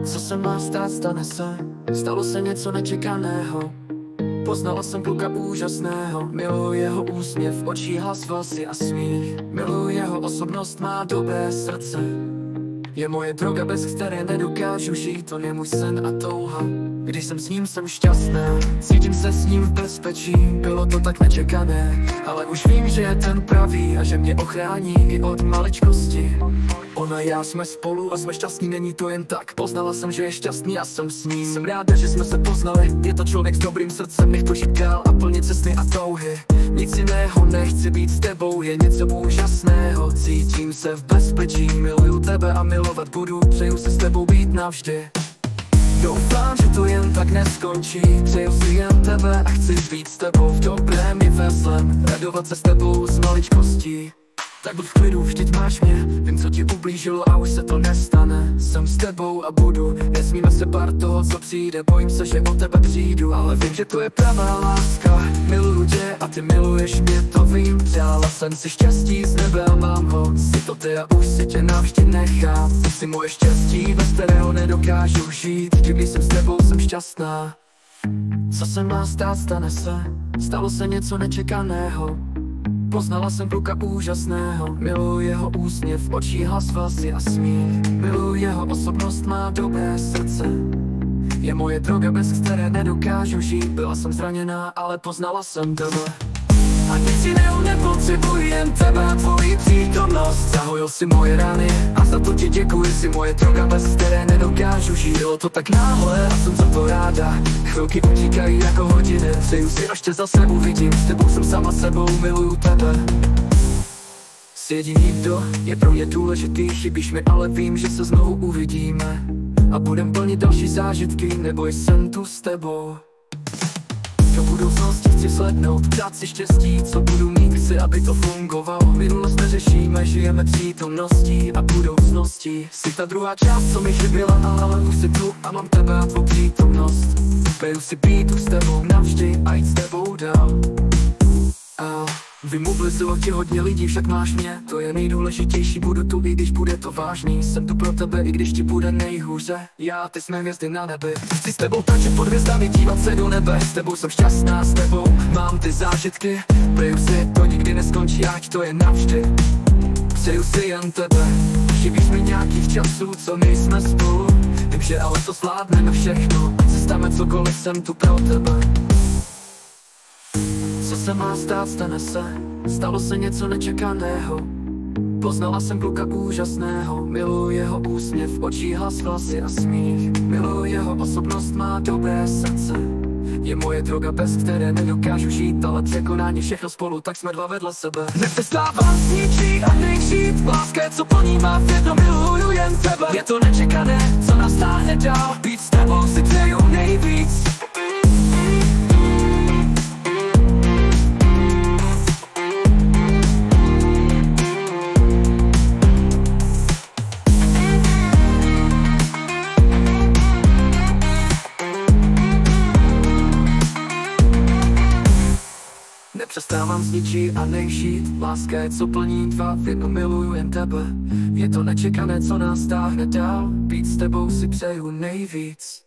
Co se má stát, stane se. Stalo se něco nečekaného. Poznala jsem kluka úžasného. Miluji jeho úsměv, očí, hlas, vlasy a smích. Miluji jeho osobnost, má dobré srdce. Je moje droga, bez které nedokážu žít. On je můj sen a touha. Když jsem s ním, jsem šťastná. Cítím se s ním v bezpečí. Bylo to tak nečekané, ale už vím, že je ten pravý a že mě ochrání i od maličkosti. Ona a já jsme spolu a jsme šťastní, není to jen tak. Poznala jsem, že je šťastný a jsem s ním. Jsem ráda, že jsme se poznali. Je to člověk s dobrým srdcem, nech to žít dál a plnit cesty a touhy. Nic jiného nechci, být s tebou je něco úžasného. Cítím se v bezpečí, miluju tebe a milovat budu. Přeju se s tebou být navždy. Doufám, že to jen tak neskončí. Přeju si jen tebe a chci být s tebou v dobrém i ve zlém. Radovat se s tebou z maličkostí. Tak buď v klidu, vždyť máš mě. Vím, co ti ublížilo a už se to nestane. Jsem s tebou a budu. Nesmíme se bát toho, co přijde. Bojím se, že o tebe přijdu, ale vím, že to je pravá láska. Miluju tě a ty miluješ mě, to vím. Přála jsem si štěstí z nebe a mám ho. Si to ty a už si tě navždy nechám. Ty jsi moje štěstí, bez kterého nedokážu žít. Když jsem s tebou, jsem šťastná. Co se má stát, stane se. Stalo se něco nečekaného. Poznala jsem kluka úžasného. Miluji jeho úsměv, očí, hlas, vlasy a smích. Miluji jeho osobnost, má dobré srdce. Je moje droga, bez které nedokážu žít. Byla jsem zraněná, ale poznala jsem tebe. A nic jiného nepotřebuji, jen tebe a tvoji přítomnost. Zahojil si moje rány a za to ti děkuji. Si moje droga, bez které nedokážu žít. Bylo to tak náhle a jsem za to ráda. Chvilky utíkají jako hodiny. Přeju si, až tě zase uvidím. S tebou jsem sama sebou, miluju tebe. Jsi jediný, kdo je pro mě důležitý. Chybíš mi, ale vím, že se znovu uvidíme. A budem plnit další zážitky, neboj, jsem tu s tebou. Do budoucnosti chci slednout, dát si štěstí, co budu mít, chci, aby to fungovalo. Minulost neřešíme, žijeme přítomností a budoucností. Jsi ta druhá část, co mi chyběla, ale už jsi tu a mám tebe a tvou přítomnost. Přeju si být tu s tebou navždy a jít s tebou dál. Vím, ublížilo ti hodně lidí, však máš mě. To je nejdůležitější, budu tu, i když bude to vážný. Jsem tu pro tebe, i když ti bude nejhůře. Já a ty jsme hvězdy na nebi. Chci s tebou tančit pod hvězdami, dívat se do nebe. S tebou jsem šťastná, s tebou mám ty zážitky. Přeju si, to nikdy neskončí, ať to je navždy. Přeju si jen tebe. Chybíš mi nějakých časů, co nejsme spolu. Vím, že ale to zvládneme všechno. Ať se stane cokoliv, jsem tu pro tebe. Co se má stát, stane se. Stalo se něco nečekaného. Poznala jsem kluka úžasného. Miluji jeho úsměv, očí, hlas, vlasy a smích. Miluji jeho osobnost, má dobré srdce. Je moje droga, bez které nedokážu žít. Ale překonání všechno spolu, tak jsme dva vedle sebe. Nepřestávám s ničí a nejžít. Láska je, co plní má v jedno, miluju jen tebe. Je to nečekané, co nás táhne dál. Být s tebou si přeju nejvíc. Nepřestávám s ničí a nejžít. Láska je, co plní dva v jedno, miluju jen tebe. Je to nečekané, co nás táhne dál. Být s tebou si přeju nejvíc.